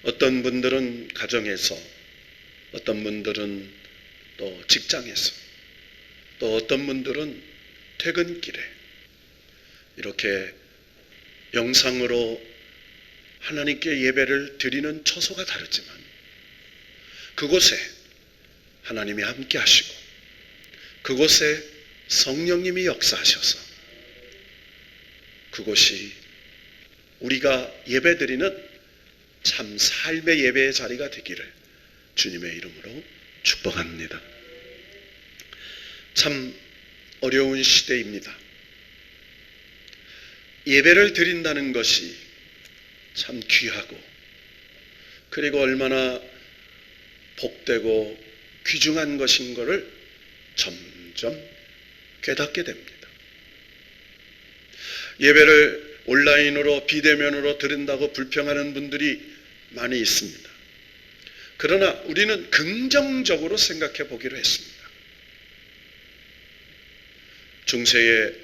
어떤 분들은 가정에서, 어떤 분들은 또 직장에서, 또 어떤 분들은 퇴근길에 이렇게 영상으로 하나님께 예배를 드리는 처소가 다르지만 그곳에 하나님이 함께 하시고 그곳에 성령님이 역사하셔서 그곳이 우리가 예배드리는 참 삶의 예배의 자리가 되기를 주님의 이름으로 축복합니다. 참 어려운 시대입니다. 예배를 드린다는 것이 참 귀하고 그리고 얼마나 복되고 귀중한 것인 것을 점점 깨닫게 됩니다. 예배를 온라인으로 비대면으로 드린다고 불평하는 분들이 많이 있습니다. 그러나 우리는 긍정적으로 생각해 보기로 했습니다. 중세의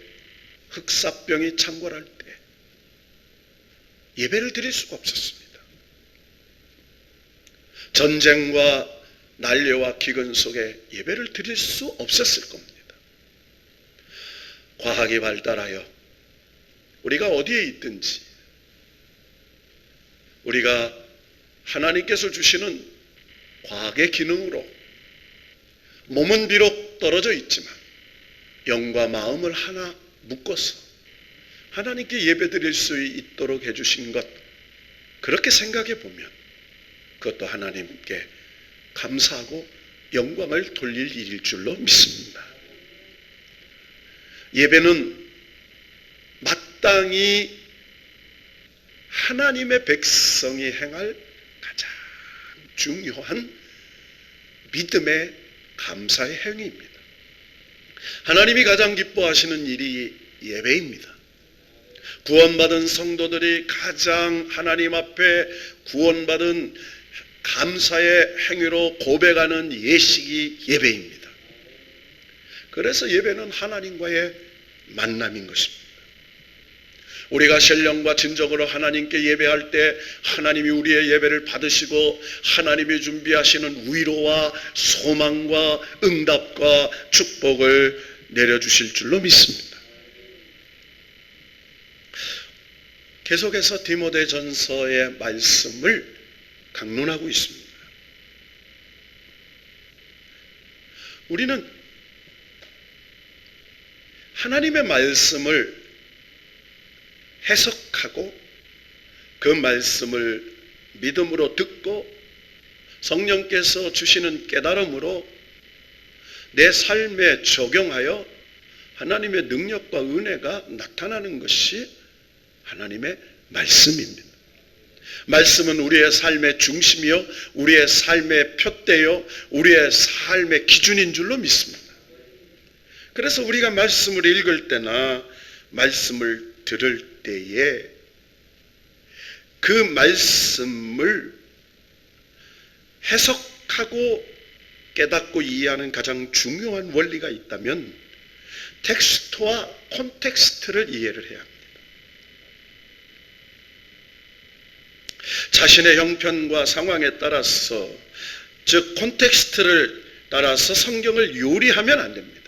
흑사병이 창궐할 때 예배를 드릴 수가 없었습니다. 전쟁과 난리와 기근 속에 예배를 드릴 수 없었을 겁니다. 과학이 발달하여 우리가 어디에 있든지 우리가 하나님께서 주시는 과학의 기능으로 몸은 비록 떨어져 있지만 영과 마음을 하나 묶어서 하나님께 예배드릴 수 있도록 해주신 것, 그렇게 생각해 보면 그것도 하나님께 감사하고 영광을 돌릴 일일 줄로 믿습니다. 예배는 마땅히 하나님의 백성이 행할 가장 중요한 믿음의 감사의 행위입니다. 하나님이 가장 기뻐하시는 일이 예배입니다. 구원받은 성도들이 가장 하나님 앞에 구원받은 감사의 행위로 고백하는 예식이 예배입니다. 그래서 예배는 하나님과의 만남인 것입니다. 우리가 신령과 진정으로 하나님께 예배할 때 하나님이 우리의 예배를 받으시고 하나님이 준비하시는 위로와 소망과 응답과 축복을 내려주실 줄로 믿습니다. 계속해서 디모데전서의 말씀을 강론하고 있습니다. 우리는 하나님의 말씀을 해석하고 그 말씀을 믿음으로 듣고 성령께서 주시는 깨달음으로 내 삶에 적용하여 하나님의 능력과 은혜가 나타나는 것이 하나님의 말씀입니다. 말씀은 우리의 삶의 중심이요, 우리의 삶의 표대요, 우리의 삶의 기준인 줄로 믿습니다. 그래서 우리가 말씀을 읽을 때나 말씀을 들을 때에 그 말씀을 해석하고 깨닫고 이해하는 가장 중요한 원리가 있다면 텍스트와 콘텍스트를 이해를 해야 합니다. 자신의 형편과 상황에 따라서, 즉 콘텍스트를 따라서 성경을 요리하면 안 됩니다.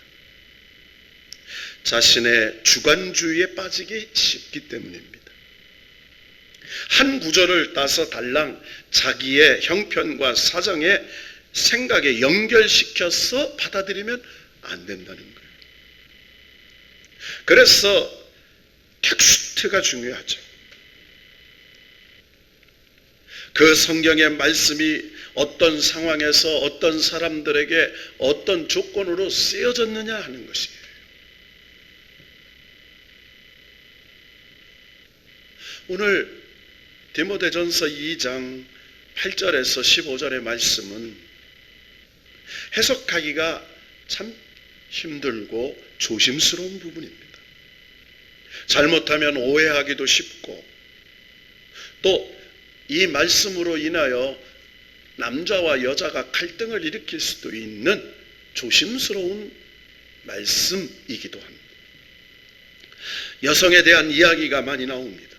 자신의 주관주의에 빠지기 쉽기 때문입니다. 한 구절을 따서 달랑 자기의 형편과 사정에 생각에 연결시켜서 받아들이면 안 된다는 거예요. 그래서 텍스트가 중요하죠. 그 성경의 말씀이 어떤 상황에서 어떤 사람들에게 어떤 조건으로 쓰여졌느냐 하는 것이에요. 오늘 디모데전서 2장 8절에서 15절의 말씀은 해석하기가 참 힘들고 조심스러운 부분입니다. 잘못하면 오해하기도 쉽고 또 이 말씀으로 인하여 남자와 여자가 갈등을 일으킬 수도 있는 조심스러운 말씀이기도 합니다. 여성에 대한 이야기가 많이 나옵니다.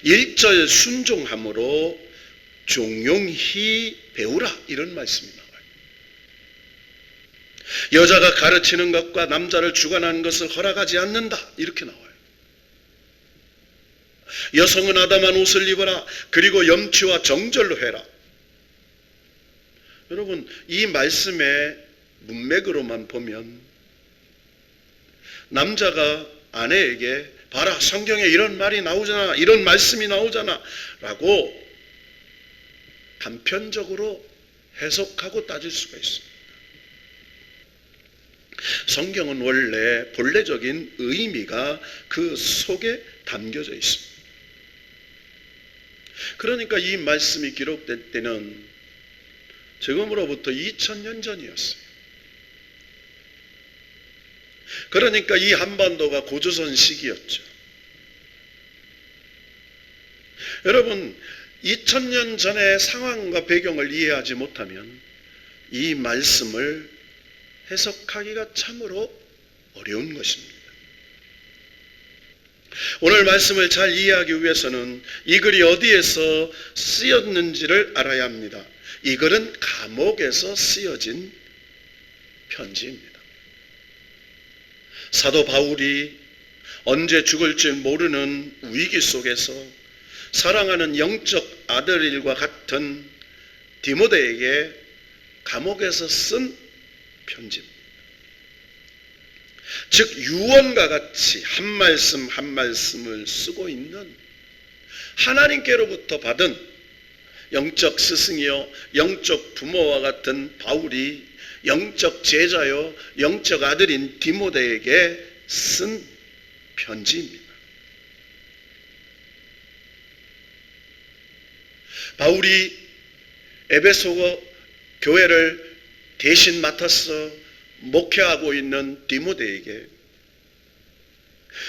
1절 순종함으로 종용히 배우라, 이런 말씀이 나와요. 여자가 가르치는 것과 남자를 주관하는 것을 허락하지 않는다, 이렇게 나와요. 여성은 아담한 옷을 입어라, 그리고 염치와 정절로 해라. 여러분, 이 말씀의 문맥으로만 보면 남자가 아내에게 봐라, 성경에 이런 말이 나오잖아, 이런 말씀이 나오잖아 라고 단편적으로 해석하고 따질 수가 있습니다. 성경은 원래 본래적인 의미가 그 속에 담겨져 있습니다. 그러니까 이 말씀이 기록될 때는 지금으로부터 2000년 전이었어요. 그러니까 이 한반도가 고조선 시기였죠. 여러분, 2000년 전의 상황과 배경을 이해하지 못하면 이 말씀을 해석하기가 참으로 어려운 것입니다. 오늘 말씀을 잘 이해하기 위해서는 이 글이 어디에서 쓰였는지를 알아야 합니다. 이 글은 감옥에서 쓰여진 편지입니다. 사도 바울이 언제 죽을지 모르는 위기 속에서 사랑하는 영적 아들일과 같은 디모데에게 감옥에서 쓴 편지입니다. 즉 유언과 같이 한 말씀 한 말씀을 쓰고 있는 하나님께로부터 받은 영적 스승이요 영적 부모와 같은 바울이 영적 제자요 영적 아들인 디모데에게 쓴 편지입니다. 바울이 에베소 교회를 대신 맡아서 목회하고 있는 디모데에게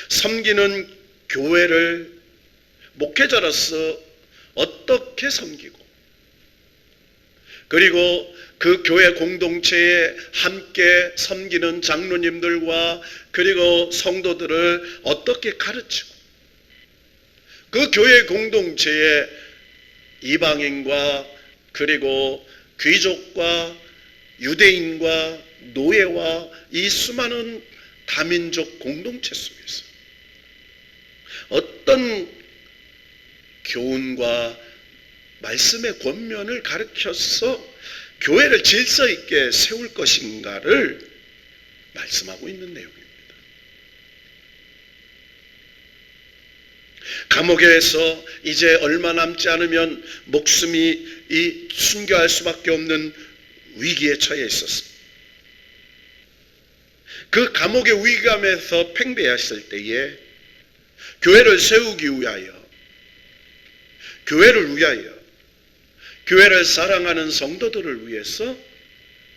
섬기는 교회를 목회자로서 어떻게 섬기고 그리고 그 교회 공동체에 함께 섬기는 장로님들과 그리고 성도들을 어떻게 가르치고 그 교회 공동체에 이방인과 그리고 귀족과 유대인과 노예와 이 수많은 다민족 공동체 속에서 어떤 교훈과 말씀의 권면을 가르쳐서 교회를 질서 있게 세울 것인가를 말씀하고 있는 내용입니다. 감옥에서 이제 얼마 남지 않으면 목숨이 순교할 수밖에 없는 위기에 처해 있었습니다. 그 감옥의 위기감에서 팽배했을 때에 교회를 세우기 위하여 교회를 사랑하는 성도들을 위해서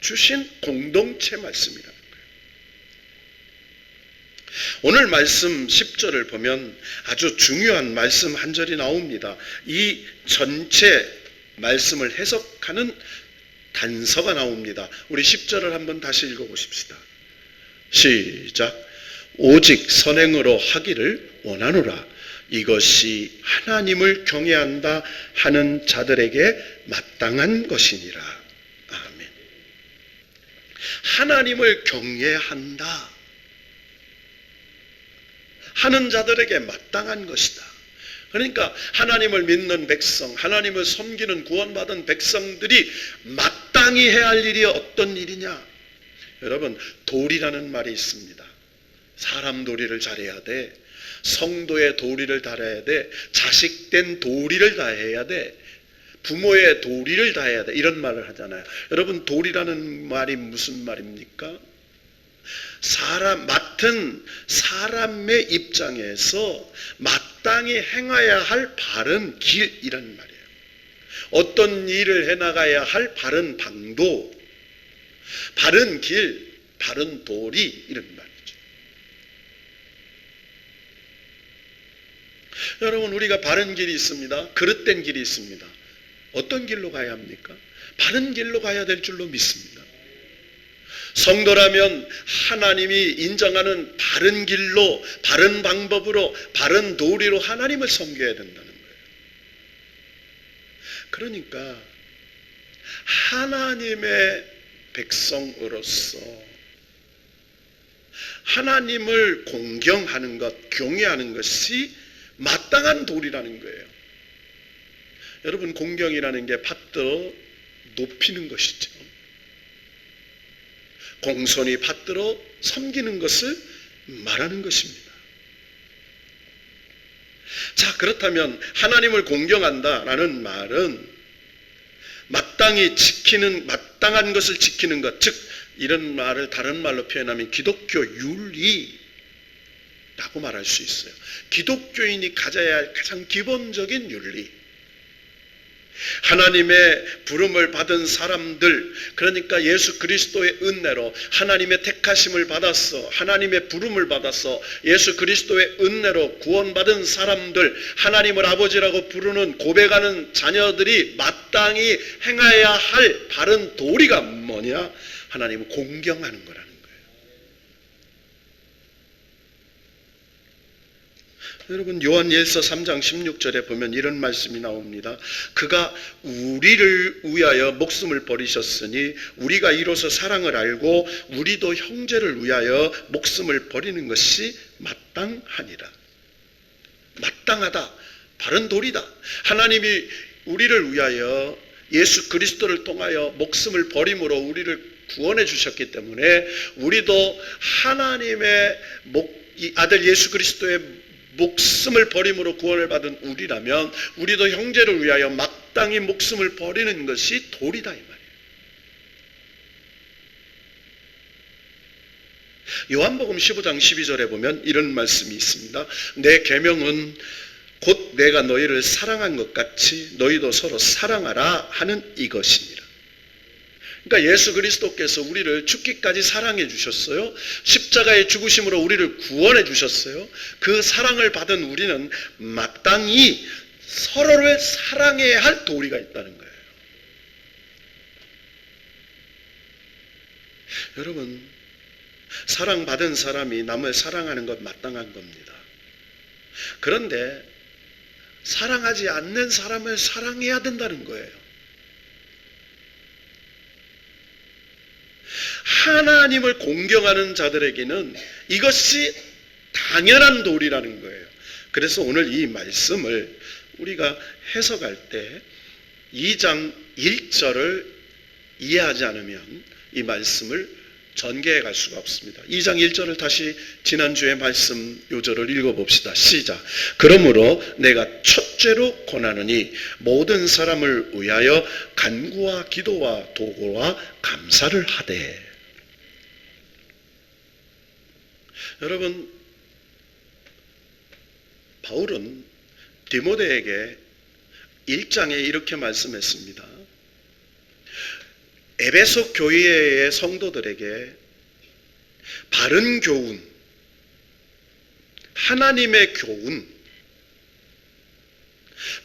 주신 공동체 말씀이라는 거예요. 오늘 말씀 10절을 보면 아주 중요한 말씀 한 절이 나옵니다. 이 전체 말씀을 해석하는 단서가 나옵니다. 우리 10절을 한번 다시 읽어보십시다. 시작. 오직 선행으로 하기를 원하노라. 이것이 하나님을 경외한다 하는 자들에게 마땅한 것이니라. 아멘. 하나님을 경외한다 하는 자들에게 마땅한 것이다. 그러니까 하나님을 믿는 백성, 하나님을 섬기는 구원받은 백성들이 마땅히 해야 할 일이 어떤 일이냐? 여러분, 도리라는 말이 있습니다. 사람 도리를 잘해야 돼. 성도의 도리를 다해야 돼. 자식된 도리를 다해야 돼. 부모의 도리를 다해야 돼. 이런 말을 하잖아요. 여러분, 도리라는 말이 무슨 말입니까? 맡은 사람의 입장에서 마땅히 행해야 할 바른 길이란 말이에요. 어떤 일을 해나가야 할 바른 방도, 바른 길, 바른 도리, 이런 말이죠. 여러분, 우리가 바른 길이 있습니다. 그릇된 길이 있습니다. 어떤 길로 가야 합니까? 바른 길로 가야 될 줄로 믿습니다. 성도라면 하나님이 인정하는 바른 길로, 바른 방법으로, 바른 도리로 하나님을 섬겨야 된다는 거예요. 그러니까 하나님의 백성으로서 하나님을 공경하는 것, 경외하는 것이 마땅한 도리라는 거예요. 여러분, 공경이라는 게 받들어 높이는 것이죠. 공손히 받들어 섬기는 것을 말하는 것입니다. 자, 그렇다면 하나님을 공경한다라는 말은 마땅한 것을 지키는 것, 즉 이런 말을 다른 말로 표현하면 기독교 윤리라고 말할 수 있어요. 기독교인이 가져야 할 가장 기본적인 윤리. 하나님의 부름을 받은 사람들, 그러니까 예수 그리스도의 은혜로 하나님의 택하심을 받았어, 하나님의 부름을 받았어, 예수 그리스도의 은혜로 구원받은 사람들, 하나님을 아버지라고 부르는 고백하는 자녀들이 마땅히 행해야 할 바른 도리가 뭐냐? 하나님을 공경하는 거라는 거예요. 여러분, 요한일서 3장 16절에 보면 이런 말씀이 나옵니다. 그가 우리를 위하여 목숨을 버리셨으니 우리가 이로써 사랑을 알고 우리도 형제를 위하여 목숨을 버리는 것이 마땅하니라. 마땅하다, 바른 도리다. 하나님이 우리를 위하여 예수 그리스도를 통하여 목숨을 버림으로 우리를 구원해 주셨기 때문에 우리도 하나님의 이 아들 예수 그리스도의 목숨을 버림으로 구원을 받은 우리라면 우리도 형제를 위하여 마땅히 목숨을 버리는 것이 도리다, 이 말이에요. 요한복음 15장 12절에 보면 이런 말씀이 있습니다. 내 계명은 곧 내가 너희를 사랑한 것 같이 너희도 서로 사랑하라 하는 이것이니라. 그러니까 예수 그리스도께서 우리를 죽기까지 사랑해 주셨어요. 십자가의 죽으심으로 우리를 구원해 주셨어요. 그 사랑을 받은 우리는 마땅히 서로를 사랑해야 할 도리가 있다는 거예요. 여러분, 사랑받은 사람이 남을 사랑하는 것 마땅한 겁니다. 그런데 사랑하지 않는 사람을 사랑해야 된다는 거예요. 하나님을 공경하는 자들에게는 이것이 당연한 도리라는 거예요. 그래서 오늘 이 말씀을 우리가 해석할 때 2장 1절을 이해하지 않으면 이 말씀을 전개해 갈 수가 없습니다. 2장 1절을 다시 지난주의 말씀 요절을 읽어봅시다. 시작. 그러므로 내가 첫째로 권하노니 모든 사람을 위하여 간구와 기도와 도구와 감사를 하되. 여러분, 바울은 디모데에게 1장에 이렇게 말씀했습니다. 에베소 교회의 성도들에게 바른 교훈, 하나님의 교훈,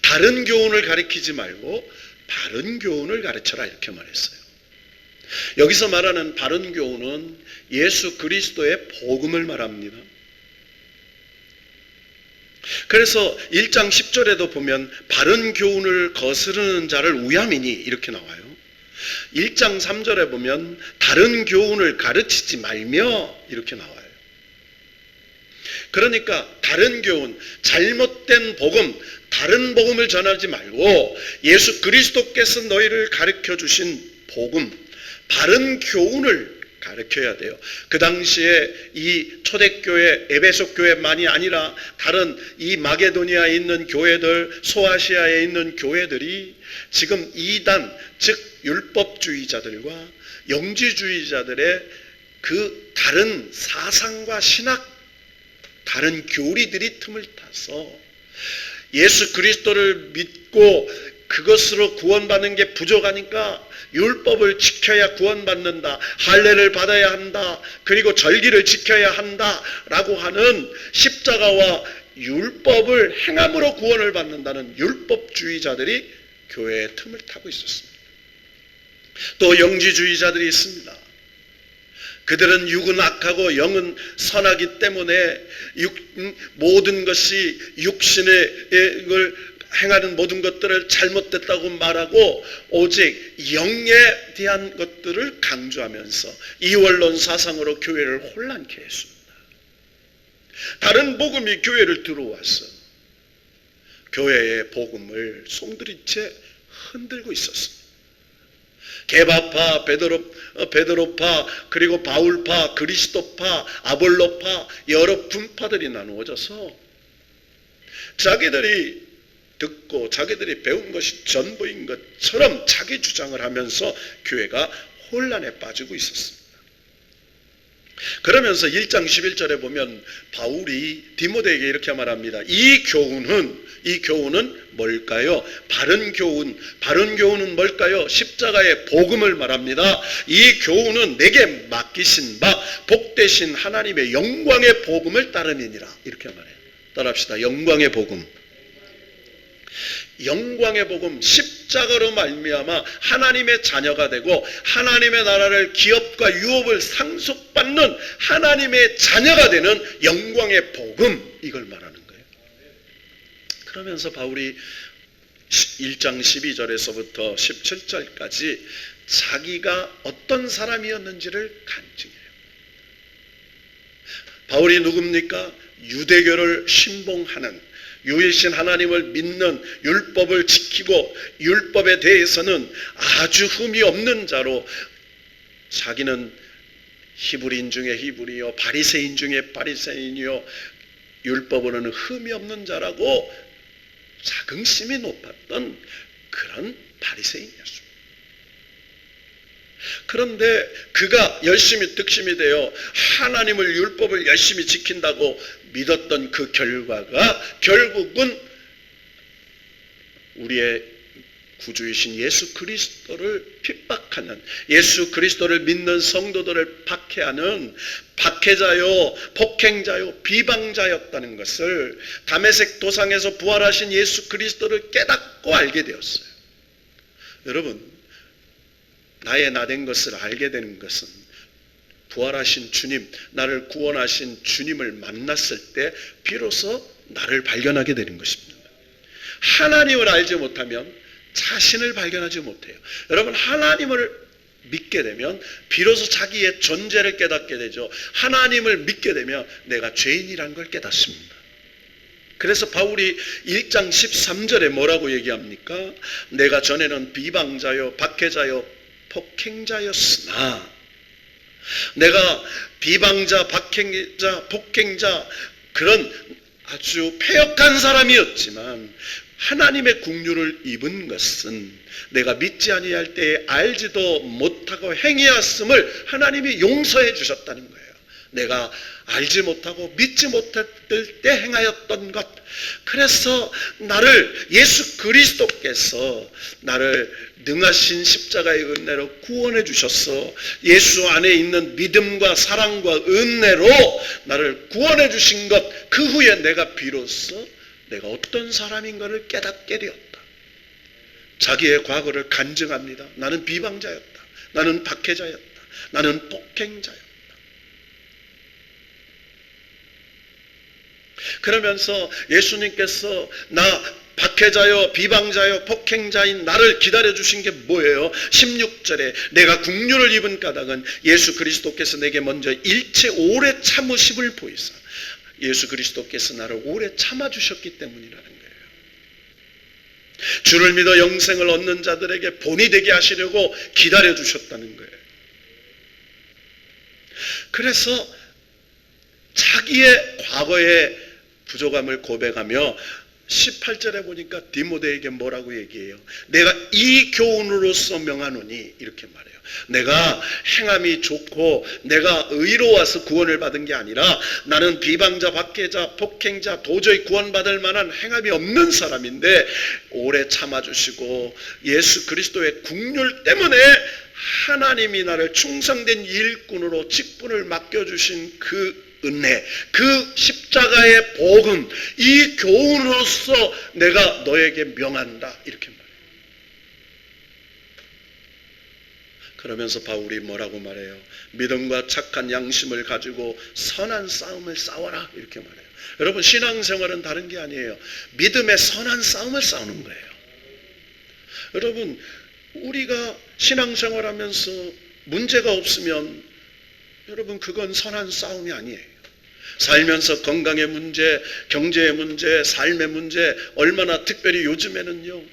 다른 교훈을 가르치지 말고 바른 교훈을 가르쳐라, 이렇게 말했어요. 여기서 말하는 바른 교훈은 예수 그리스도의 복음을 말합니다. 그래서 1장 10절에도 보면 바른 교훈을 거스르는 자를 위함이니 이렇게 나와요. 1장 3절에 보면 다른 교훈을 가르치지 말며 이렇게 나와요. 그러니까 다른 교훈, 잘못된 복음, 다른 복음을 전하지 말고 예수 그리스도께서 너희를 가르쳐 주신 복음, 바른 교훈을 가르쳐야 돼요. 그 당시에 이 초대교회, 에베소 교회만이 아니라 다른 이 마게도니아에 있는 교회들, 소아시아에 있는 교회들이 지금 이단, 즉 율법주의자들과 영지주의자들의 그 다른 사상과 신학, 다른 교리들이 틈을 타서 예수 그리스도를 믿고 그것으로 구원받는 게 부족하니까 율법을 지켜야 구원받는다, 할례를 받아야 한다, 그리고 절기를 지켜야 한다 라고 하는 십자가와 율법을 행함으로 구원을 받는다는 율법주의자들이 교회의 틈을 타고 있었습니다. 또 영지주의자들이 있습니다. 그들은 육은 악하고 영은 선하기 때문에 모든 것이 육신의 걸 행하는 모든 것들을 잘못됐다고 말하고 오직 영에 대한 것들을 강조하면서 이원론 사상으로 교회를 혼란케 했습니다. 다른 복음이 교회를 들어와서 교회의 복음을 송두리째 흔들고 있었습니다. 개바파, 베드로파, 그리고 바울파, 그리스도파, 아볼로파 여러 분파들이 나누어져서 자기들이 듣고 자기들이 배운 것이 전부인 것처럼 자기 주장을 하면서 교회가 혼란에 빠지고 있었습니다. 그러면서 1장 11절에 보면 바울이 디모데에게 이렇게 말합니다. 이 교훈은 뭘까요? 바른 교훈은 뭘까요? 십자가의 복음을 말합니다. 이 교훈은 내게 맡기신 바 복되신 하나님의 영광의 복음을 따름이니라. 이렇게 말해요. 따라합시다. 영광의 복음. 영광의 복음, 십자가로 말미암아 하나님의 자녀가 되고 하나님의 나라를 기업과 유업을 상속받는 하나님의 자녀가 되는 영광의 복음, 이걸 말하는 거예요. 그러면서 바울이 1장 12절에서부터 17절까지 자기가 어떤 사람이었는지를 간증해요. 바울이 누굽니까? 유대교를 신봉하는, 유일신 하나님을 믿는, 율법을 지키고 율법에 대해서는 아주 흠이 없는 자로, 자기는 히브리인 중에 히브리요 바리새인 중에 바리새인이요 율법으로는 흠이 없는 자라고 자긍심이 높았던 그런 바리새인이었습니다. 그런데 그가 열심히 득심이 되어 하나님을 율법을 열심히 지킨다고 믿었던 그 결과가 결국은 우리의 구주이신 예수 그리스도를 핍박하는, 예수 그리스도를 믿는 성도들을 박해하는 박해자요, 폭행자요, 비방자였다는 것을 다메섹 도상에서 부활하신 예수 그리스도를 깨닫고 알게 되었어요. 여러분, 나의 나된 것을 알게 되는 것은 부활하신 주님, 나를 구원하신 주님을 만났을 때 비로소 나를 발견하게 되는 것입니다. 하나님을 알지 못하면 자신을 발견하지 못해요. 여러분, 하나님을 믿게 되면 비로소 자기의 존재를 깨닫게 되죠. 하나님을 믿게 되면 내가 죄인이라는 걸 깨닫습니다. 그래서 바울이 1장 13절에 뭐라고 얘기합니까? 내가 전에는 비방자요, 박해자요, 폭행자였으나, 내가 비방자, 박행자, 폭행자, 그런 아주 패역한 사람이었지만 하나님의 긍휼을 입은 것은 내가 믿지 아니할 때에 알지도 못하고 행하였음을 하나님이 용서해 주셨다는 거예요. 내가 알지 못하고 믿지 못했을 때 행하였던 것, 그래서 나를 예수 그리스도께서 나를 능하신 십자가의 은혜로 구원해 주셔서 예수 안에 있는 믿음과 사랑과 은혜로 나를 구원해 주신 것, 그 후에 내가 비로소 내가 어떤 사람인가를 깨닫게 되었다. 자기의 과거를 간증합니다. 나는 비방자였다. 나는 박해자였다. 나는 폭행자였다. 그러면서 예수님께서 나 박해자요, 비방자요, 폭행자인 나를 기다려주신 게 뭐예요? 16절에 내가 긍휼을 입은 까닭은 예수 그리스도께서 내게 먼저 일체 오래 참으심을 보이사, 예수 그리스도께서 나를 오래 참아주셨기 때문이라는 거예요. 주를 믿어 영생을 얻는 자들에게 본이 되게 하시려고 기다려주셨다는 거예요. 그래서 자기의 과거의 부족함을 고백하며 18절에 보니까 디모데에게 뭐라고 얘기해요? 내가 이 교훈으로서 명하노니, 이렇게 말해요. 내가 행함이 좋고 내가 의로워서 구원을 받은 게 아니라 나는 비방자, 박해자, 폭행자, 도저히 구원받을 만한 행함이 없는 사람인데 오래 참아주시고 예수 그리스도의 긍휼 때문에 하나님이 나를 충성된 일꾼으로 직분을 맡겨주신 그 은혜, 그 십자가의 복음, 이 교훈으로서 내가 너에게 명한다, 이렇게 말해요. 그러면서 바울이 뭐라고 말해요? 믿음과 착한 양심을 가지고 선한 싸움을 싸워라 이렇게 말해요. 여러분, 신앙생활은 다른 게 아니에요. 믿음의 선한 싸움을 싸우는 거예요. 여러분, 우리가 신앙생활하면서 문제가 없으면 여러분, 그건 선한 싸움이 아니에요. 살면서 건강의 문제, 경제의 문제, 삶의 문제, 얼마나 특별히 요즘에는요,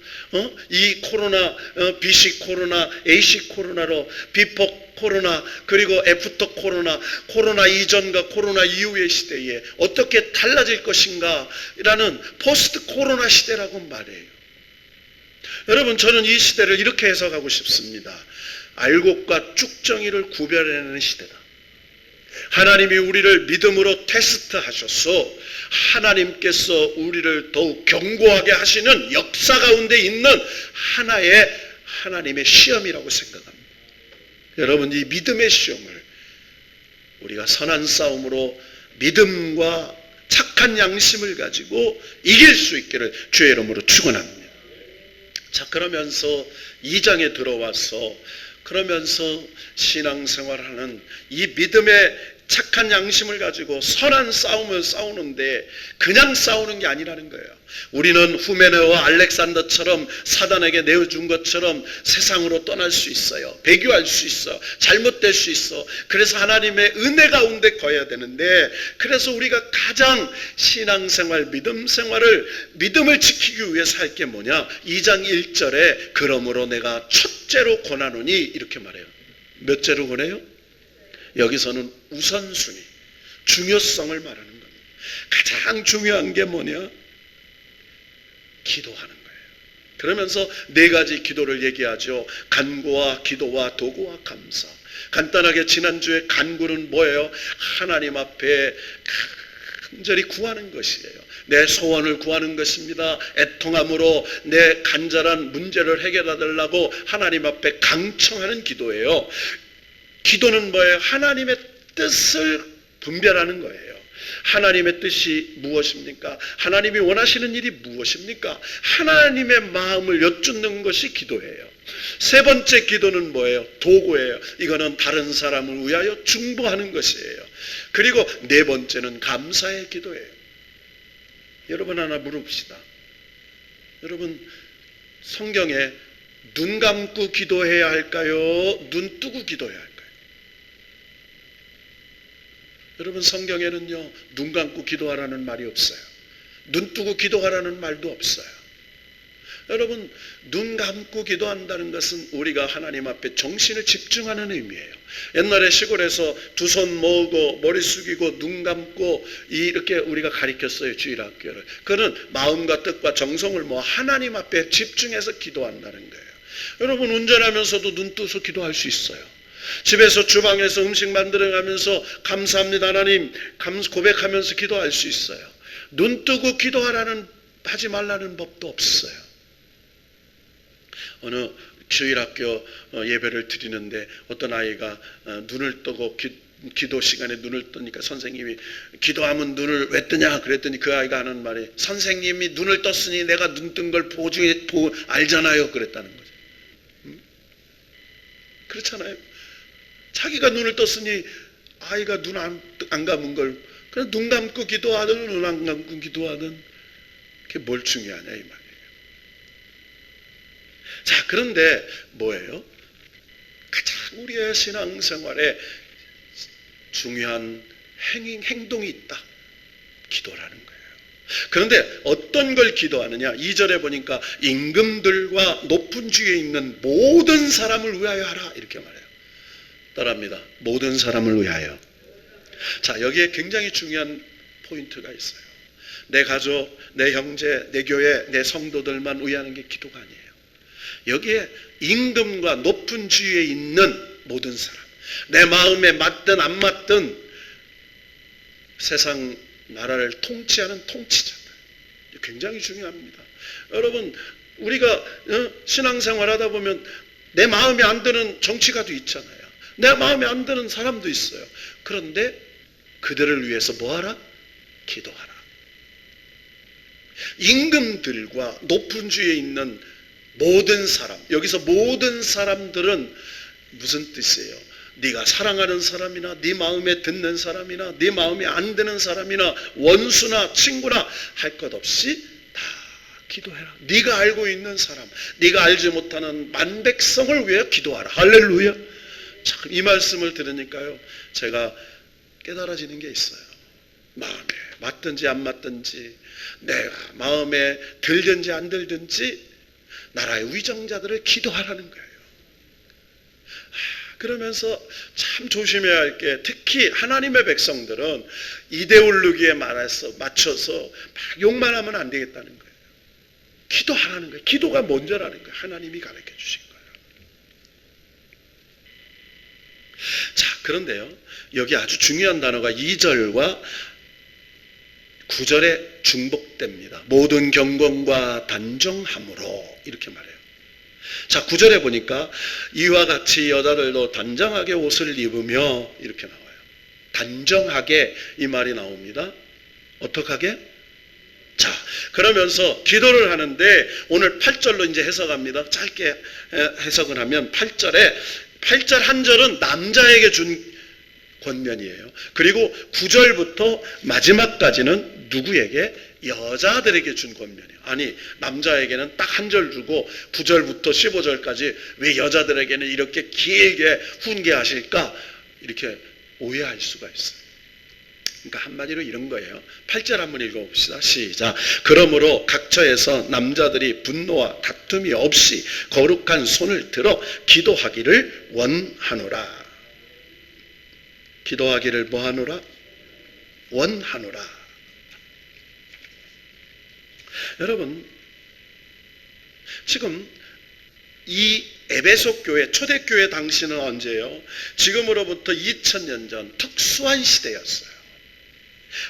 이 코로나, BC 코로나, AC 코로나로 비포 코로나, 그리고 애프터 코로나, 코로나 이전과 코로나 이후의 시대에 어떻게 달라질 것인가 라는 포스트 코로나 시대라고 말해요. 여러분, 저는 이 시대를 이렇게 해석하고 싶습니다. 알곡과 쭉정이를 구별해내는 시대다. 하나님이 우리를 믿음으로 테스트하셔서 하나님께서 우리를 더욱 견고하게 하시는 역사 가운데 있는 하나의 하나님의 시험이라고 생각합니다. 여러분, 이 믿음의 시험을 우리가 선한 싸움으로 믿음과 착한 양심을 가지고 이길 수 있기를 주의 이름으로 축원합니다. 자, 그러면서 2장에 들어와서 그러면서 신앙생활하는 이 믿음의 착한 양심을 가지고 선한 싸움을 싸우는데 그냥 싸우는 게 아니라는 거예요. 우리는 후메네와 알렉산더처럼 사단에게 내어준 것처럼 세상으로 떠날 수 있어요. 배교할 수 있어. 잘못될 수 있어. 그래서 하나님의 은혜 가운데 거해야 되는데, 그래서 우리가 가장 신앙생활, 믿음을 지키기 위해서 할 게 뭐냐? 2장 1절에 그러므로 내가 첫째로 권하노니 이렇게 말해요. 몇 째로 권해요? 여기서는 우선순위, 중요성을 말하는 겁니다. 가장 중요한 게 뭐냐? 기도하는 거예요. 그러면서 4가지 기도를 얘기하죠. 간구와 기도와 도구와 감사. 간단하게 지난주에 간구는 뭐예요? 하나님 앞에 간절히 구하는 것이에요. 내 소원을 구하는 것입니다. 애통함으로 내 간절한 문제를 해결해 달라고 하나님 앞에 강청하는 기도예요. 기도는 뭐예요? 하나님의 뜻을 분별하는 거예요. 하나님의 뜻이 무엇입니까? 하나님이 원하시는 일이 무엇입니까? 하나님의 마음을 여쭙는 것이 기도예요. 3번째 기도는 뭐예요? 도구예요. 이거는 다른 사람을 위하여 중보하는 것이에요. 그리고 4번째는 감사의 기도예요. 여러분, 하나 물어봅시다. 여러분, 성경에 눈 감고 기도해야 할까요? 눈 뜨고 기도해야 할까요? 여러분, 성경에는요, 눈 감고 기도하라는 말이 없어요. 눈 뜨고 기도하라는 말도 없어요. 여러분, 눈 감고 기도한다는 것은 우리가 하나님 앞에 정신을 집중하는 의미예요. 옛날에 시골에서 2손 모으고 머리 숙이고 눈 감고 이렇게 우리가 가르쳤어요, 주일학교를. 그는 마음과 뜻과 정성을 하나님 앞에 집중해서 기도한다는 거예요. 여러분, 운전하면서도 눈 뜨서 기도할 수 있어요. 집에서 주방에서 음식 만들어가면서 감사합니다 하나님 고백하면서 기도할 수 있어요. 눈 뜨고 하지 말라는 법도 없어요. 어느 주일학교 예배를 드리는데 어떤 아이가 눈을 뜨고 기도 시간에 눈을 뜨니까 선생님이 기도하면 눈을 왜 뜨냐 그랬더니 그 아이가 하는 말이 선생님이 눈을 떴으니 내가 눈 뜬 걸 보고 알잖아요 그랬다는 거죠. 그렇잖아요. 자기가 눈을 떴으니 아이가 눈 안 감은 걸 그냥 눈 감고 기도하든 눈 안 감고 기도하든 그게 뭘 중요하냐 이 말이에요. 자, 그런데 뭐예요? 가장 우리의 신앙생활에 중요한 행동이 있다. 기도라는 거예요. 그런데 어떤 걸 기도하느냐? 2절에 보니까 임금들과 높은 주위에 있는 모든 사람을 위하여 하라 이렇게 말해요. 따라합니다. 모든 사람을 위하여. 자, 여기에 굉장히 중요한 포인트가 있어요. 내 가족, 내 형제, 내 교회, 내 성도들만 위하는 게 기도가 아니에요. 여기에 임금과 높은 주위에 있는 모든 사람, 내 마음에 맞든 안 맞든 세상 나라를 통치하는 통치자들, 굉장히 중요합니다. 여러분, 우리가 신앙생활 하다 보면 내 마음에 안 드는 정치가도 있잖아요. 내 마음에 안 드는 사람도 있어요. 그런데 그들을 위해서 뭐하라? 기도하라. 임금들과 높은 주위에 있는 모든 사람, 여기서 모든 사람들은 무슨 뜻이에요? 네가 사랑하는 사람이나 네 마음에 듣는 사람이나 네 마음에 안 드는 사람이나 원수나 친구나 할 것 없이 다 기도해라. 네가 알고 있는 사람, 네가 알지 못하는 만백성을 위해 기도하라. 할렐루야. 참 이 말씀을 들으니까요, 제가 깨달아지는 게 있어요. 마음에 맞든지 안 맞든지, 내가 마음에 들든지 안 들든지 나라의 위정자들을 기도하라는 거예요. 그러면서 참 조심해야 할 게, 특히 하나님의 백성들은 이데올로기에 맞춰서 막 욕만 하면 안 되겠다는 거예요. 기도하라는 거예요. 기도가 먼저라는 거예요. 하나님이 가르쳐 주신 거예요. 자, 그런데요, 여기 아주 중요한 단어가 2절과 9절에 중복됩니다. 모든 경건과 단정함으로 이렇게 말해요. 자, 9절에 보니까 이와 같이 여자들도 단정하게 옷을 입으며 이렇게 나와요. 단정하게 이 말이 나옵니다. 어떻게 하게? 자, 그러면서 기도를 하는데 오늘 8절로 이제 해석합니다. 짧게 해석을 하면 8절 한 절은 남자에게 준 권면이에요. 그리고 9절부터 마지막까지는 누구에게? 여자들에게 준 권면이에요. 아니, 남자에게는 딱 한 절 주고 9절부터 15절까지 왜 여자들에게는 이렇게 길게 훈계하실까? 이렇게 오해할 수가 있어요. 그러니까 한마디로 이런 거예요. 8절 한번 읽어봅시다. 시작. 그러므로 각처에서 남자들이 분노와 다툼이 없이 거룩한 손을 들어 기도하기를 원하노라. 기도하기를 뭐하노라? 원하노라. 여러분, 지금 이 에베소 교회, 초대교회 당시는 언제예요? 지금으로부터 2000년 전 특수한 시대였어요.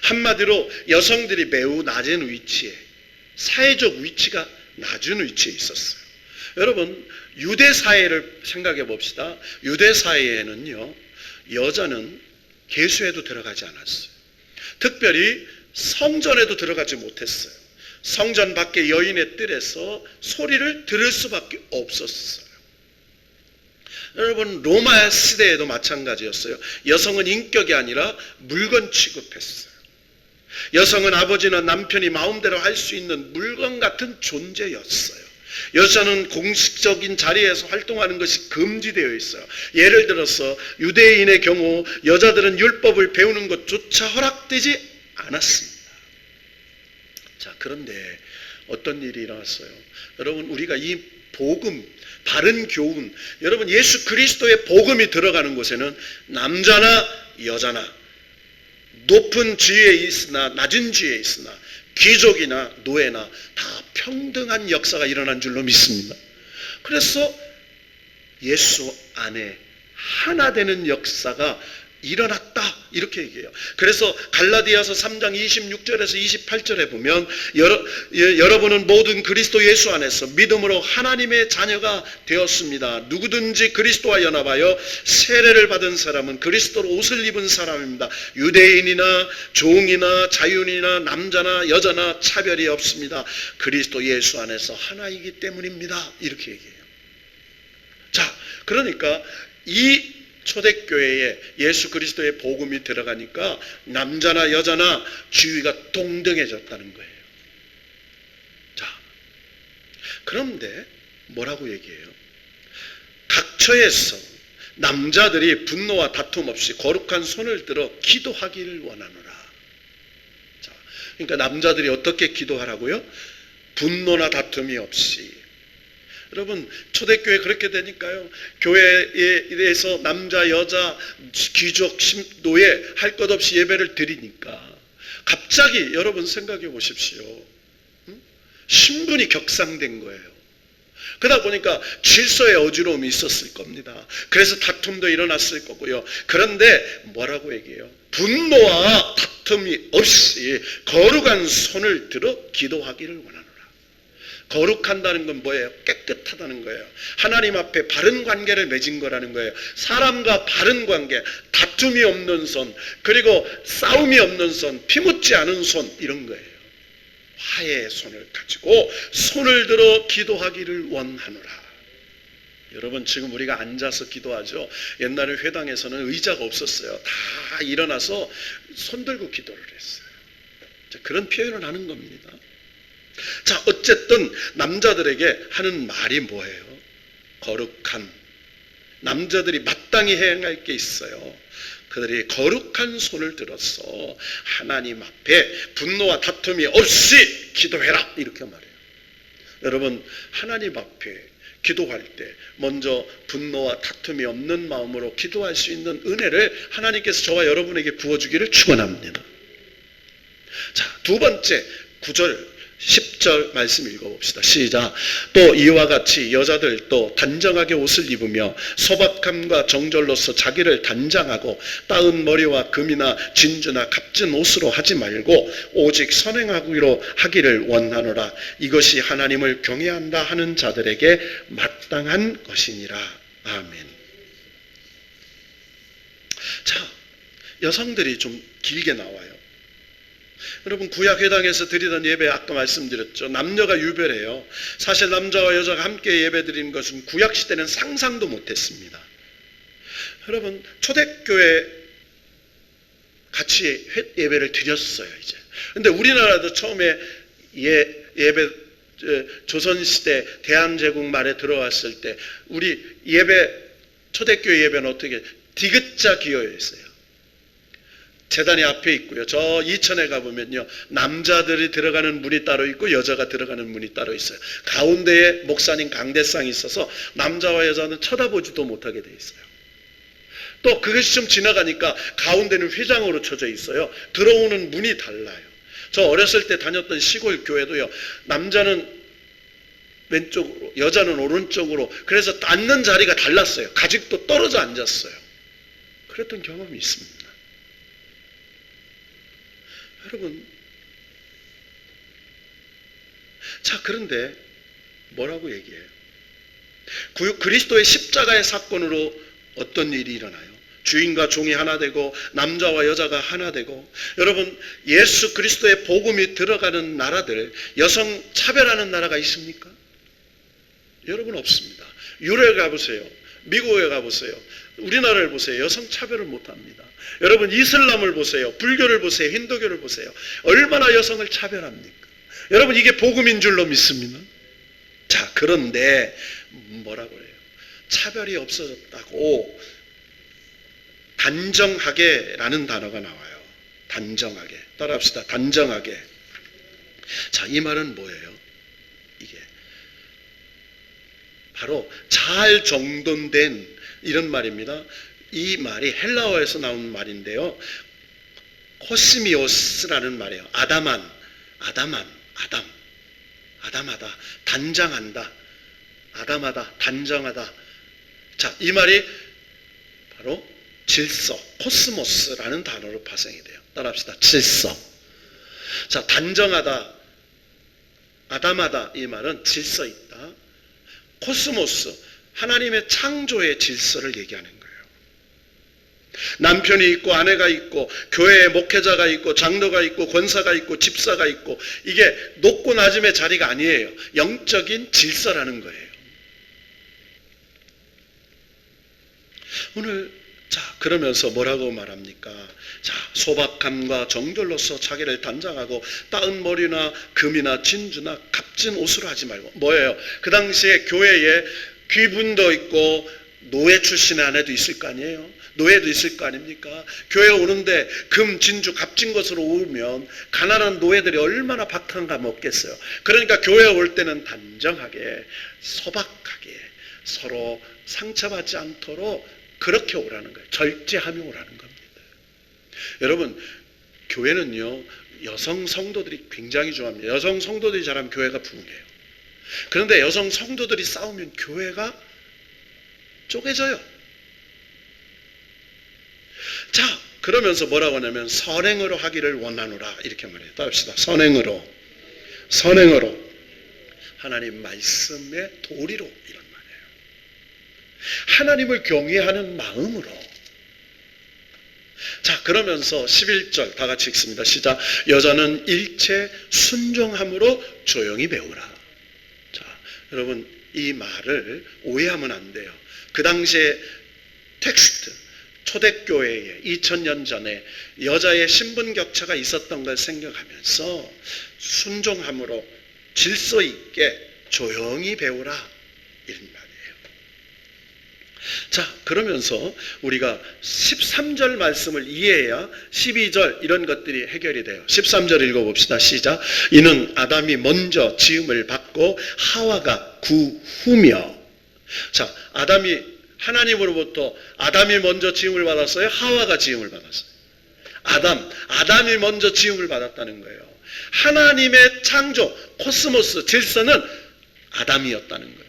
한마디로 여성들이 매우 낮은 위치에, 사회적 위치가 낮은 위치에 있었어요. 여러분, 유대 사회를 생각해 봅시다. 유대 사회에는요, 여자는 계수에도 들어가지 않았어요. 특별히 성전에도 들어가지 못했어요. 성전 밖에 여인의 뜰에서 소리를 들을 수밖에 없었어요. 여러분, 로마 시대에도 마찬가지였어요. 여성은 인격이 아니라 물건 취급했어요. 여성은 아버지나 남편이 마음대로 할 수 있는 물건 같은 존재였어요. 여자는 공식적인 자리에서 활동하는 것이 금지되어 있어요. 예를 들어서 유대인의 경우 여자들은 율법을 배우는 것조차 허락되지 않았습니다. 자, 그런데 어떤 일이 일어났어요? 여러분, 우리가 이 복음, 바른 교훈, 여러분 예수 그리스도의 복음이 들어가는 곳에는 남자나 여자나 높은 지위에 있으나 낮은 지위에 있으나 귀족이나 노예나 다 평등한 역사가 일어난 줄로 믿습니다. 그래서 예수 안에 하나 되는 역사가 일어났다, 이렇게 얘기해요. 그래서 갈라디아서 3장 26절에서 28절에 보면 여러분은 모든 그리스도 예수 안에서 믿음으로 하나님의 자녀가 되었습니다. 누구든지 그리스도와 연합하여 세례를 받은 사람은 그리스도로 옷을 입은 사람입니다. 유대인이나 종이나 자유인이나 남자나 여자나 차별이 없습니다. 그리스도 예수 안에서 하나이기 때문입니다. 이렇게 얘기해요. 자, 그러니까 이 초대교회에 예수 그리스도의 복음이 들어가니까 남자나 여자나 지위가 동등해졌다는 거예요. 자, 그런데 뭐라고 얘기해요? 각처에서 남자들이 분노와 다툼 없이 거룩한 손을 들어 기도하기를 원하노라. 자, 그러니까 남자들이 어떻게 기도하라고요? 분노나 다툼이 없이. 여러분, 초대교회 그렇게 되니까요, 교회에서 남자, 여자, 귀족, 노예 할 것 없이 예배를 드리니까 갑자기 여러분 생각해 보십시오. 신분이 격상된 거예요. 그러다 보니까 질서의 어지러움이 있었을 겁니다. 그래서 다툼도 일어났을 거고요. 그런데 뭐라고 얘기해요? 분노와 다툼이 없이 거룩한 손을 들어 기도하기를 원하노라. 거룩한다는 건 뭐예요? 깨끗하다는 거예요. 하나님 앞에 바른 관계를 맺은 거라는 거예요. 사람과 바른 관계, 다툼이 없는 손, 그리고 싸움이 없는 손, 피묻지 않은 손, 이런 거예요. 화해의 손을 가지고 손을 들어 기도하기를 원하노라. 여러분 지금 우리가 앉아서 기도하죠. 옛날에 회당에서는 의자가 없었어요. 다 일어나서 손 들고 기도를 했어요. 자, 그런 표현을 하는 겁니다. 자, 어쨌든 남자들에게 하는 말이 뭐예요? 거룩한, 남자들이 마땅히 행할 게 있어요. 그들이 거룩한 손을 들어서 하나님 앞에 분노와 다툼이 없이 기도해라, 이렇게 말해요. 여러분, 하나님 앞에 기도할 때 먼저 분노와 다툼이 없는 마음으로 기도할 수 있는 은혜를 하나님께서 저와 여러분에게 부어주기를 축원합니다. 자, 두 번째 9절 10절 말씀 읽어봅시다. 시작. 또 이와 같이 여자들도 단정하게 옷을 입으며 소박함과 정절로서 자기를 단장하고 따은 머리와 금이나 진주나 값진 옷으로 하지 말고 오직 선행하기로 하기를 원하노라. 이것이 하나님을 경외한다 하는 자들에게 마땅한 것이니라. 아멘. 자, 여성들이 좀 길게 나와요. 여러분, 구약회당에서 드리던 예배 아까 말씀드렸죠. 남녀가 유별해요. 사실 남자와 여자가 함께 예배 드리는 것은 구약시대는 상상도 못했습니다. 여러분, 초대교회 같이 예배를 드렸어요, 이제. 근데 우리나라도 처음에 예배, 조선시대 대한제국 말에 들어왔을 때 우리 초대교회 예배는 어떻게 디귿자 기호였어요. 제단이 앞에 있고요. 저 이천에 가보면요, 남자들이 들어가는 문이 따로 있고 여자가 들어가는 문이 따로 있어요. 가운데에 목사님 강대상이 있어서 남자와 여자는 쳐다보지도 못하게 돼 있어요. 또 그것이 좀 지나가니까 가운데는 휘장으로 쳐져 있어요. 들어오는 문이 달라요. 저 어렸을 때 다녔던 시골 교회도요, 남자는 왼쪽으로, 여자는 오른쪽으로, 그래서 앉는 자리가 달랐어요. 가직도 떨어져 앉았어요. 그랬던 경험이 있습니다. 여러분, 자, 그런데 뭐라고 얘기해요? 그리스도의 십자가의 사건으로 어떤 일이 일어나요? 주인과 종이 하나 되고 남자와 여자가 하나 되고. 여러분, 예수 그리스도의 복음이 들어가는 나라들, 여성 차별하는 나라가 있습니까? 여러분, 없습니다. 유럽에 가보세요. 미국에 가보세요. 우리나라를 보세요. 여성 차별을 못합니다. 여러분, 이슬람을 보세요. 불교를 보세요. 힌두교를 보세요. 얼마나 여성을 차별합니까? 여러분, 이게 복음인 줄로 믿습니다. 자, 그런데 뭐라고 그래요? 차별이 없어졌다고 단정하게라는 단어가 나와요. 단정하게. 따라합시다. 단정하게. 자, 이 말은 뭐예요? 이게 바로 잘 정돈된 이런 말입니다. 이 말이 헬라어에서 나온 말인데요, 코스미오스라는 말이에요. 아담하다, 단장한다, 아담하다, 단정하다. 자, 이 말이 바로 질서, 코스모스라는 단어로 파생이 돼요. 따라합시다. 질서. 자, 단정하다, 아담하다, 이 말은 질서 있다. 코스모스, 하나님의 창조의 질서를 얘기하는 거예요. 남편이 있고 아내가 있고 교회에 목회자가 있고 장로가 있고 권사가 있고 집사가 있고, 이게 높고 낮음의 자리가 아니에요. 영적인 질서라는 거예요. 오늘 자, 그러면서 뭐라고 말합니까? 자, 소박함과 정결로서 자기를 단장하고 따은 머리나 금이나 진주나 값진 옷으로 하지 말고. 뭐예요? 그 당시에 교회에 귀분도 있고 노예 출신의 아내도 있을 거 아니에요? 노예도 있을 거 아닙니까? 교회 오는데 금, 진주, 값진 것으로 오면 가난한 노예들이 얼마나 박한감 없겠어요. 그러니까 교회 올 때는 단정하게, 소박하게, 서로 상처받지 않도록 그렇게 오라는 거예요. 절제하며 오라는 겁니다. 여러분, 교회는요, 여성 성도들이 굉장히 좋아합니다. 여성 성도들이 잘하면 교회가 부흥해요. 그런데 여성 성도들이 싸우면 교회가 쪼개져요. 자, 그러면서 뭐라고 하냐면 선행으로 하기를 원하노라, 이렇게 말해요. 따릅시다. 선행으로 하나님 말씀의 도리로, 이런 말이에요. 하나님을 경외하는 마음으로. 자, 그러면서 11절 다 같이 읽습니다. 시작. 여자는 일체 순종함으로 조용히 배우라. 자, 여러분, 이 말을 오해하면 안 돼요. 그 당시에 텍스트, 초대교회에 2000년 전에 여자의 신분 격차가 있었던 걸 생각하면서 순종함으로 질서 있게 조용히 배우라, 이런 말이에요. 자, 그러면서 우리가 13절 말씀을 이해해야 12절 이런 것들이 해결이 돼요. 13절 읽어봅시다. 시작. 이는 아담이 먼저 지음을 받고 하와가 그 후며. 자, 하나님으로부터 아담이 먼저 지음을 받았어요? 하와가 지음을 받았어요? 아담이 먼저 지음을 받았다는 거예요. 하나님의 창조, 코스모스, 질서는 아담이었다는 거예요.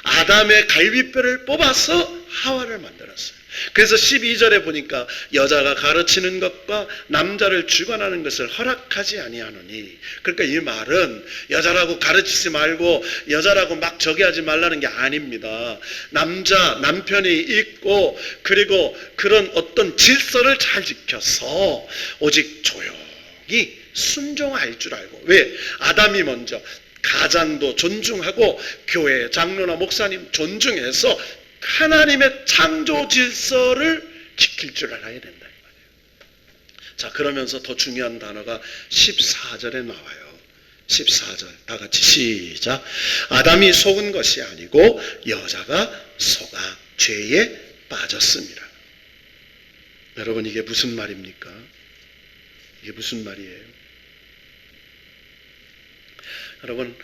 아담의 갈비뼈를 뽑아서 하와를 만들었어요. 그래서 12절에 보니까 여자가 가르치는 것과 남자를 주관하는 것을 허락하지 아니하노니, 그러니까 이 말은 여자라고 가르치지 말고 여자라고 막 저기 하지 말라는 게 아닙니다. 남편이 있고 그리고 그런 어떤 질서를 잘 지켜서 오직 조용히 순종할 줄 알고. 왜? 아담이 먼저 가장도 존중하고 교회 장로나 목사님 존중해서 하나님의 창조 질서를 지킬 줄 알아야 된다, 이 말이에요. 자, 그러면서 더 중요한 단어가 14절에 나와요. 14절 다 같이 시작. 아담이 속은 것이 아니고 여자가 속아 죄에 빠졌습니다. 여러분, 이게 무슨 말입니까? 이게 무슨 말이에요? 여러분,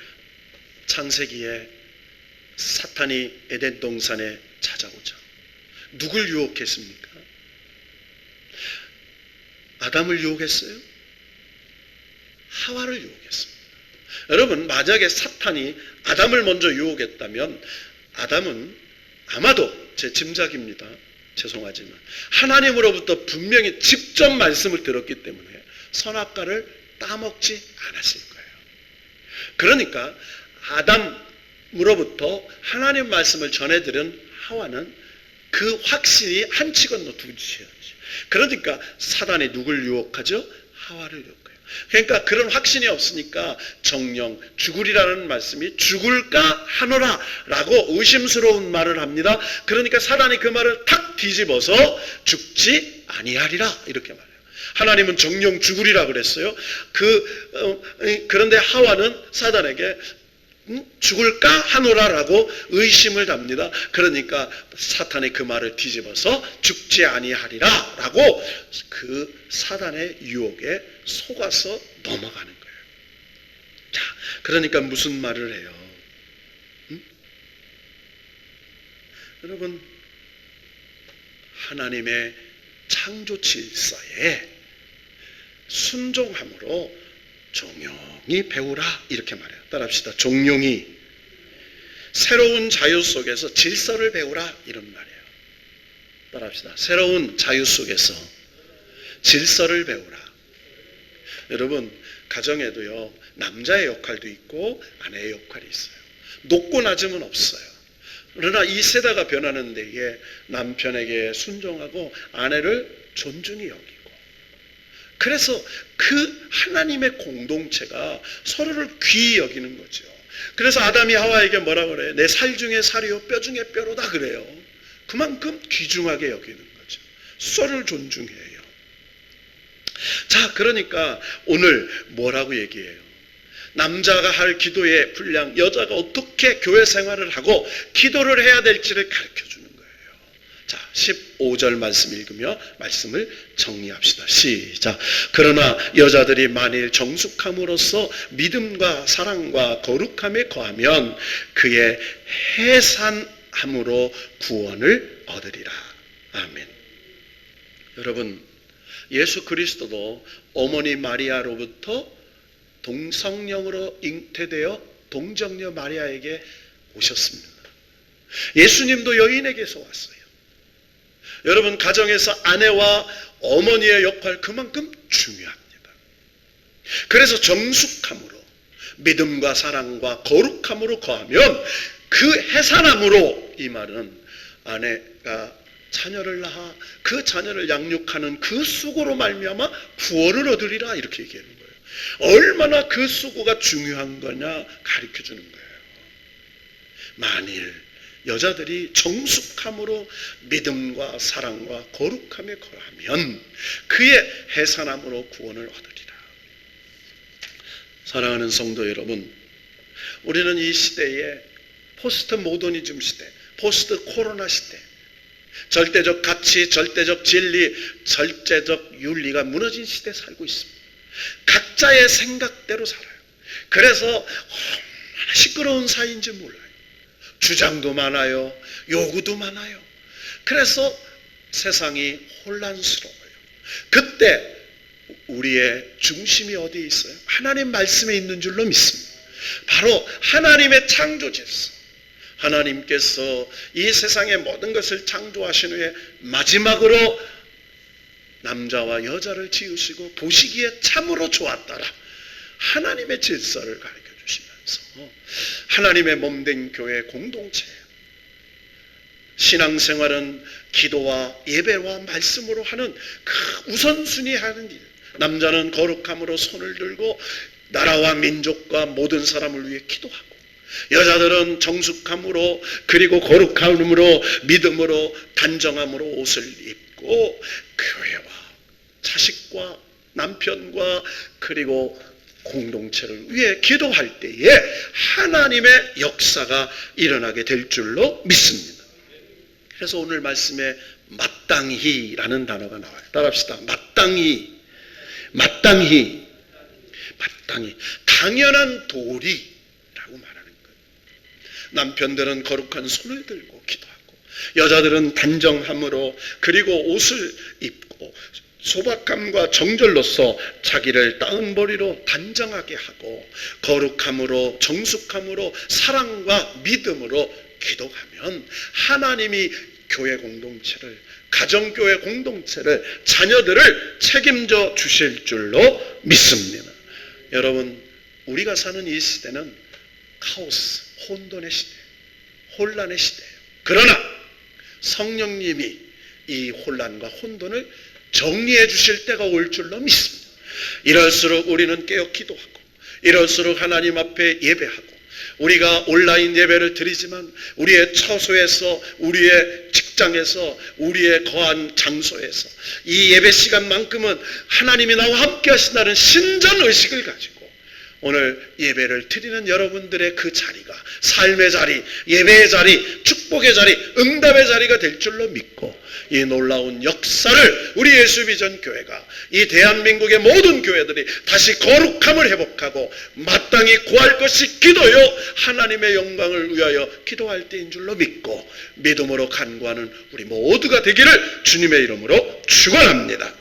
창세기에 사탄이 에덴 동산에 찾아오죠. 누굴 유혹했습니까? 아담을 유혹했어요? 하와를 유혹했습니다. 여러분, 만약에 사탄이 아담을 먼저 유혹했다면 아담은 아마도, 제 짐작입니다, 죄송하지만 하나님으로부터 분명히 직접 말씀을 들었기 때문에 선악과를 따먹지 않았을 거예요. 그러니까 아담으로부터 하나님 말씀을 전해들은 하와는 그 확신이 한치 건너 두치였죠. 그러니까 사단이 누굴 유혹하죠? 하와를 유혹해요. 그러니까 그런 확신이 없으니까 정령 죽으리라는 말씀이 죽을까 하노라 라고 의심스러운 말을 합니다. 그러니까 사단이 그 말을 탁 뒤집어서 죽지 아니하리라 이렇게 말해요. 하나님은 정령 죽으리라 그랬어요. 그런데 하와는 사단에게 죽을까 하노라라고 의심을 답니다. 그러니까 사탄이 그 말을 뒤집어서 죽지 아니하리라 라고 그 사단의 유혹에 속아서 넘어가는 거예요. 자, 그러니까 무슨 말을 해요? 여러분, 하나님의 창조 질서에 순종함으로 종용이 배우라 이렇게 말해요. 따라합시다. 종용이 새로운 자유 속에서 질서를 배우라 이런 말이에요. 따라합시다. 새로운 자유 속에서 질서를 배우라. 여러분, 가정에도요, 남자의 역할도 있고 아내의 역할이 있어요. 높고 낮음은 없어요. 그러나 이 세대가 변하는 데에 남편에게 순종하고 아내를 존중히 여기고, 그래서 그 하나님의 공동체가 서로를 귀히 여기는 거죠. 그래서 아담이 하와에게 뭐라 그래요? 내 살 중에 살이요 뼈 중에 뼈로다 그래요. 그만큼 귀중하게 여기는 거죠. 서로를 존중해요. 자, 그러니까 오늘 뭐라고 얘기해요? 남자가 할 기도의 분량, 여자가 어떻게 교회 생활을 하고 기도를 해야 될지를 가르쳐주는 거예요. 자, 15절 말씀 읽으며 말씀을 정리합시다. 시작. 그러나 여자들이 만일 정숙함으로써 믿음과 사랑과 거룩함에 거하면 그의 해산함으로 구원을 얻으리라. 아멘. 여러분, 예수 그리스도도 어머니 마리아로부터 동성령으로 잉태되어 동정녀 마리아에게 오셨습니다. 예수님도 여인에게서 왔어요. 여러분, 가정에서 아내와 어머니의 역할 그만큼 중요합니다. 그래서 정숙함으로 믿음과 사랑과 거룩함으로 거하면 그 해산함으로, 이 말은 아내가 자녀를 낳아 그 자녀를 양육하는 그 수고로 말미암아 구원을 얻으리라 이렇게 얘기하는 거예요. 얼마나 그 수고가 중요한 거냐 가르쳐주는 거예요. 만일 여자들이 정숙함으로 믿음과 사랑과 거룩함에 거하면 그의 해산함으로 구원을 얻으리라. 사랑하는 성도 여러분, 우리는 이 시대에 포스트 모더니즘 시대, 포스트 코로나 시대, 절대적 가치, 절대적 진리, 절대적 윤리가 무너진 시대에 살고 있습니다. 각자의 생각대로 살아요. 그래서 얼마나 시끄러운 사이인지 몰라요. 주장도 많아요. 요구도 많아요. 그래서 세상이 혼란스러워요. 그때 우리의 중심이 어디에 있어요? 하나님 말씀에 있는 줄로 믿습니다. 바로 하나님의 창조질서. 하나님께서 이 세상의 모든 것을 창조하신 후에 마지막으로 남자와 여자를 지으시고 보시기에 참으로 좋았더라. 하나님의 질서를 가르쳐 주시면서 하나님의 몸된 교회 공동체예요. 신앙생활은 기도와 예배와 말씀으로 하는 그 우선순위 하는 일. 남자는 거룩함으로 손을 들고 나라와 민족과 모든 사람을 위해 기도하고, 여자들은 정숙함으로 그리고 거룩함으로 믿음으로 단정함으로 옷을 입고 교회와 자식과 남편과 그리고 공동체를 위해 기도할 때에 하나님의 역사가 일어나게 될 줄로 믿습니다. 그래서 오늘 말씀에 마땅히라는 단어가 나와요. 따라합시다. 마땅히. 당연한 도리라고 말하는 거예요. 남편들은 거룩한 손을 들고 기도하고, 여자들은 단정함으로 그리고 옷을 입고 소박함과 정절로서 자기를 따은 머리로 단정하게 하고, 거룩함으로 정숙함으로 사랑과 믿음으로 기도하면 하나님이 교회 공동체를, 가정교회 공동체를, 자녀들을 책임져 주실 줄로 믿습니다. 여러분, 우리가 사는 이 시대는 카오스, 혼돈의 시대, 혼란의 시대예요. 그러나 성령님이 이 혼란과 혼돈을 정리해 주실 때가 올 줄로 믿습니다. 이럴수록 우리는 깨어 기도하고, 이럴수록 하나님 앞에 예배하고, 우리가 온라인 예배를 드리지만 우리의 처소에서, 우리의 직장에서, 우리의 거한 장소에서 이 예배 시간만큼은 하나님이 나와 함께 하신다는 신전의식을 가지고 오늘 예배를 드리는 여러분들의 그 자리가 삶의 자리, 예배의 자리, 축복의 자리, 응답의 자리가 될 줄로 믿고, 이 놀라운 역사를 우리 예수비전 교회가, 이 대한민국의 모든 교회들이 다시 거룩함을 회복하고 마땅히 구할 것이 기도요 하나님의 영광을 위하여 기도할 때인 줄로 믿고 믿음으로 간구하는 우리 모두가 되기를 주님의 이름으로 축원합니다.